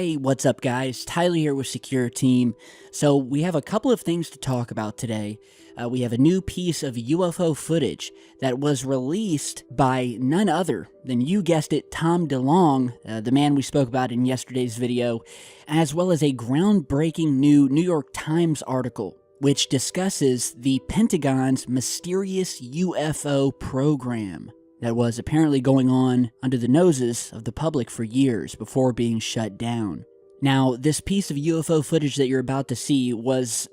Hey, what's up, guys? Tyler here with Secure Team. So, we have a couple of things to talk about today. We have a new piece of UFO footage that was released by none other than, you guessed it, Tom DeLonge, the man we spoke about in yesterday's video, as well as a groundbreaking new New York Times article which discusses the Pentagon's mysterious UFO program that was apparently going on under the noses of the public for years before being shut down. Now, this piece of UFO footage that you're about to see was,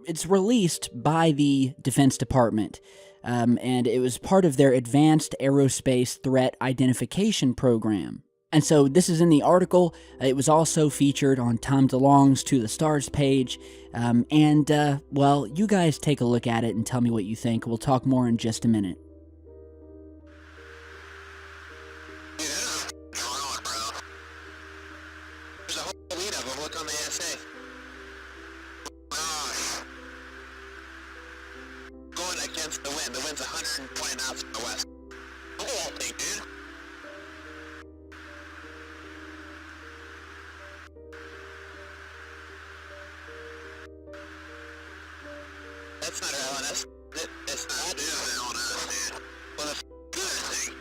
it's released by the Defense Department, and it was part of their Advanced Aerospace Threat Identification Program. And so this is in the article. It was also featured on Tom DeLonge's To the Stars page, well, you guys take a look at it and tell me what you think. We'll talk more in just a minute. Against the wind. The wind's 120 knots from the west. The whole thing, dude. That's not LNS. It's not. That is LNS, dude. Well, the thing,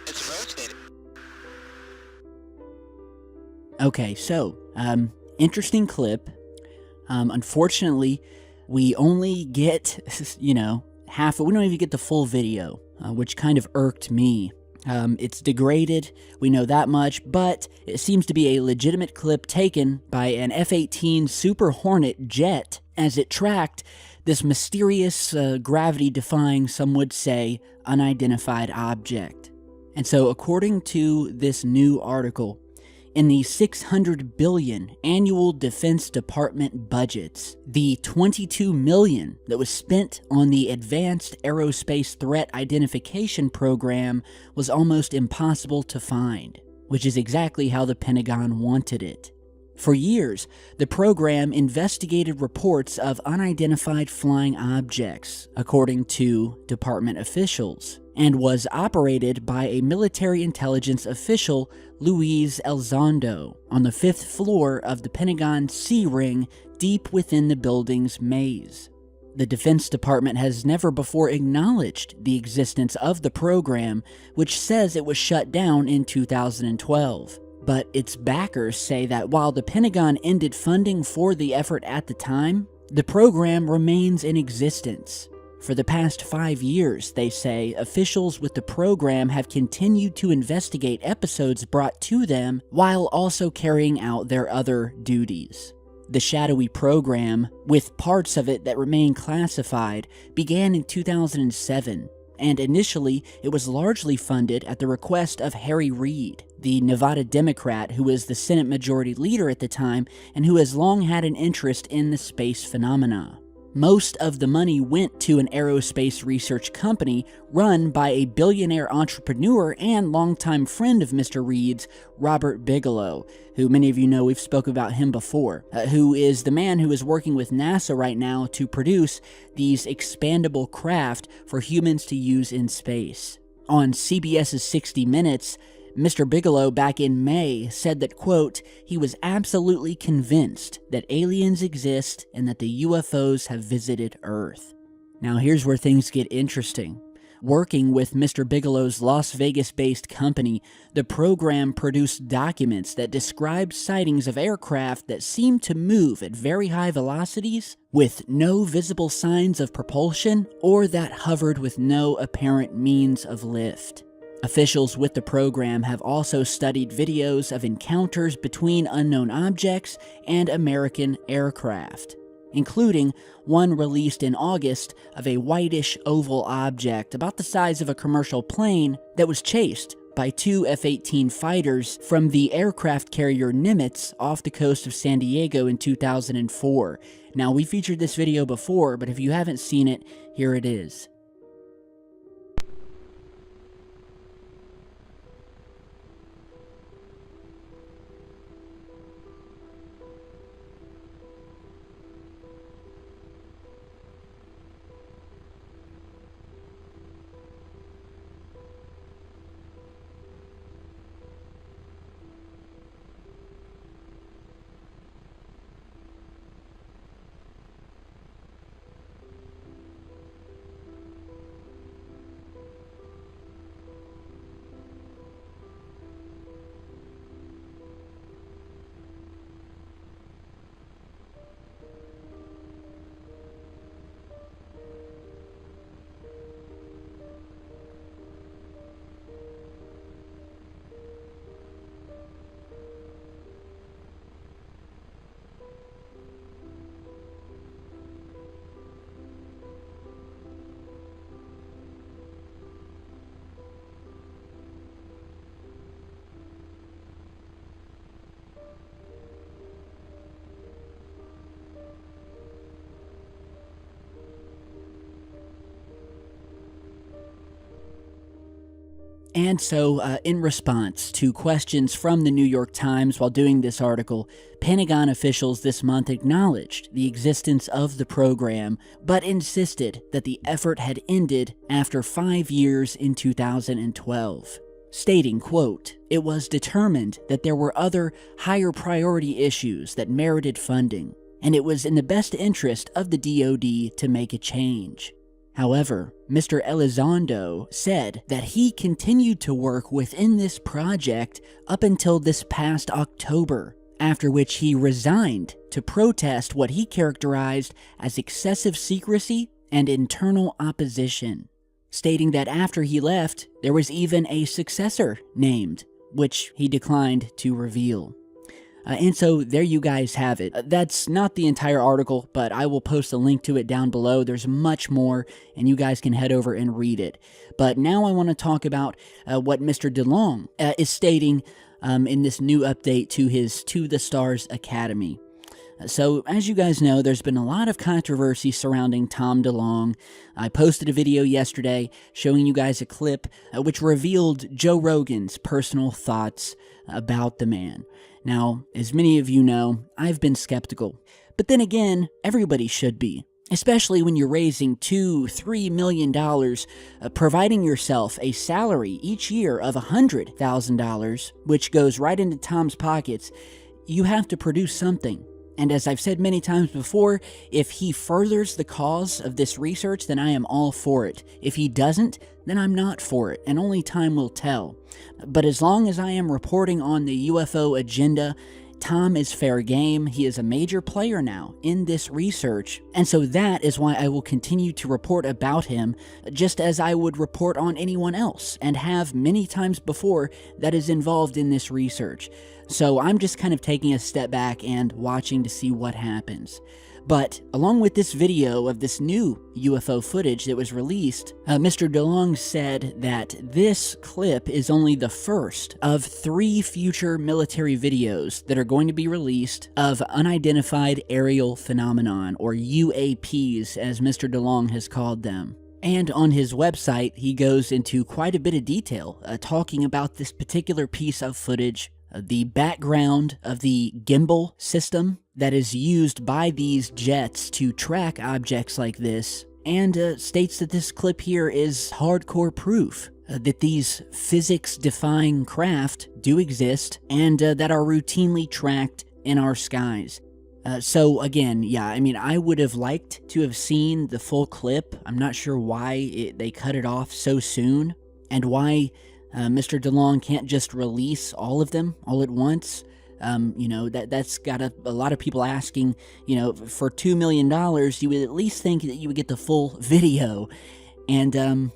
it's rotating. Okay, so, interesting clip. Unfortunately, we only get, half, we don't even get the full video, which kind of irked me. It's degraded, we know that much, but it seems to be a legitimate clip taken by an F-18 Super Hornet jet as it tracked this mysterious, gravity-defying, some would say, unidentified object. And so, according to this new article, in the $600 billion annual Defense Department budgets, the $22 million that was spent on the Advanced Aerospace Threat Identification Program was almost impossible to find, which is exactly how the Pentagon wanted it. For years, the program investigated reports of unidentified flying objects, according to department officials, and was operated by a military intelligence official, Luis Elizondo, on the 5th floor of the Pentagon C ring deep within the building's maze. The Defense Department has never before acknowledged the existence of the program, which says it was shut down in 2012. But its backers say that while the Pentagon ended funding for the effort at the time, the program remains in existence. For the past 5 years, they say, officials with the program have continued to investigate episodes brought to them while also carrying out their other duties. The shadowy program, with parts of it that remain classified, began in 2007, and initially it was largely funded at the request of Harry Reid, the Nevada Democrat who was the Senate Majority Leader at the time and who has long had an interest in the space phenomena. Most of the money went to an aerospace research company run by a billionaire entrepreneur and longtime friend of Mr. Reid's, Robert Bigelow, who many of you know, we've spoken about him before, who is the man who is working with NASA right now to produce these expandable craft for humans to use in space. On CBS's 60 Minutes, Mr. Bigelow back in May said that, quote, he was absolutely convinced that aliens exist and that the UFOs have visited Earth. Now here's where things get interesting. Working with Mr. Bigelow's Las Vegas-based company, the program produced documents that described sightings of aircraft that seemed to move at very high velocities with no visible signs of propulsion or that hovered with no apparent means of lift. Officials with the program have also studied videos of encounters between unknown objects and American aircraft, including one released in August of a whitish oval object about the size of a commercial plane that was chased by 2 F-18 fighters from the aircraft carrier Nimitz off the coast of San Diego in 2004. Now, we featured this video before, but if you haven't seen it, here it is. And so, in response to questions from the New York Times while doing this article, Pentagon officials this month acknowledged the existence of the program, but insisted that the effort had ended after 5 years in 2012. Stating, quote, "It was determined that there were other higher priority issues that merited funding, and it was in the best interest of the DoD to make a change." However, Mr. Elizondo said that he continued to work within this project up until this past October, after which he resigned to protest what he characterized as excessive secrecy and internal opposition, stating that after he left, there was even a successor named, which he declined to reveal. And so there you guys have it. That's not the entire article, but I will post a link to it down below. There's much more, and you guys can head over and read it. But now I want to talk about what Mr. DeLong is stating in this new update to his To the Stars Academy. So, as you guys know, there's been a lot of controversy surrounding Tom DeLonge. I posted a video yesterday showing you guys a clip which revealed Joe Rogan's personal thoughts about the man. Now, as many of you know, I've been skeptical. But then again, everybody should be. Especially when you're raising $2-3 million, providing yourself a salary each year of $100,000, which goes right into Tom's pockets. You have to produce something. And as I've said many times before, if he furthers the cause of this research, then I am all for it. If he doesn't, then I'm not for it, and only time will tell. But as long as I am reporting on the UFO agenda, Tom is fair game. He is a major player now in this research, and so that is why I will continue to report about him, just as I would report on anyone else, and have many times before that is involved in this research. So I'm just kind of taking a step back and watching to see what happens. But along with this video of this new UFO footage that was released, Mr. DeLong said that this clip is only the first of 3 future military videos that are going to be released of unidentified aerial phenomenon, or UAPs as Mr. DeLong has called them. And on his website, he goes into quite a bit of detail, talking about this particular piece of footage, the background of the gimbal system that is used by these jets to track objects like this, and states that this clip here is hardcore proof that these physics-defying craft do exist and that are routinely tracked in our skies. So again, yeah, I mean, I would have liked to have seen the full clip. I'm not sure why they cut it off so soon, and why Mr. DeLong can't just release all of them all at once. You know, that's got a lot of people asking, you know, for $2 million, you would at least think that you would get the full video. And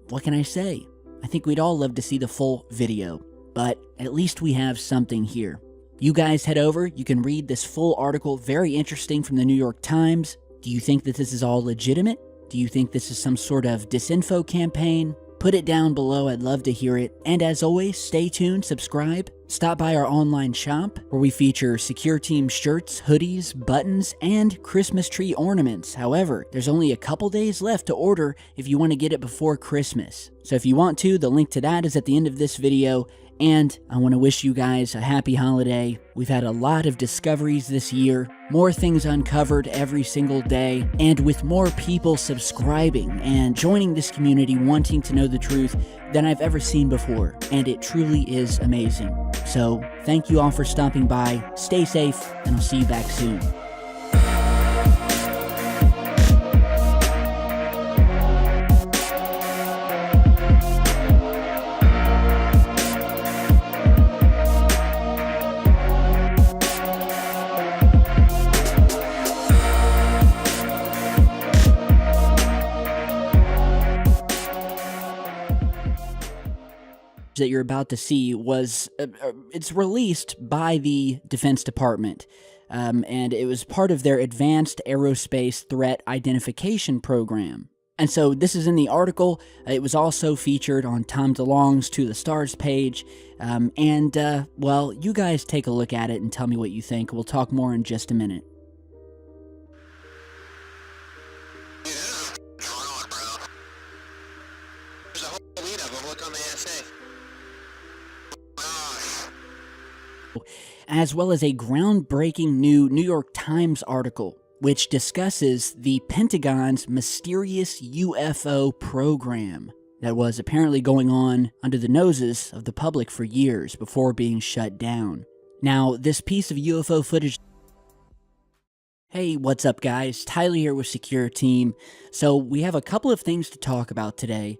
what can I say? I think we'd all love to see the full video, but at least we have something here. You guys head over, you can read this full article, very interesting, from the New York Times. Do you think that this is all legitimate? Do you think this is some sort of disinfo campaign? Put it down below, I'd love to hear it. And as always, stay tuned, subscribe, stop by our online shop where we feature Secure Team shirts, hoodies, buttons, and Christmas tree ornaments. However, there's only a couple days left to order if you want to get it before Christmas. So if you want to, the link to that is at the end of this video. And I want to wish you guys a happy holiday. We've had a lot of discoveries this year, more things uncovered every single day, and with more people subscribing and joining this community wanting to know the truth than I've ever seen before, and it truly is amazing. So thank you all for stopping by, stay safe, and I'll see you back soon. That you're about to see was it's released by the Defense Department, and it was part of their Advanced Aerospace Threat Identification Program. And so this is in the article. It was also featured on Tom DeLonge's To the Stars page, well, you guys take a look at it and tell me what you think. We'll talk more in just a minute. There's a whole lead of them. Look on the SA. as well as a groundbreaking new New York Times article which discusses the Pentagon's mysterious UFO program that was apparently going on under the noses of the public for years before being shut down. Now, this piece of UFO footage... Hey, what's up guys? Tyler here with Secure Team. So we have a couple of things to talk about today.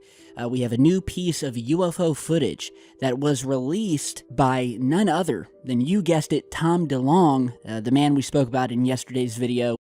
We have a new piece of UFO footage that was released by none other than, you guessed it, Tom DeLonge, the man we spoke about in yesterday's video.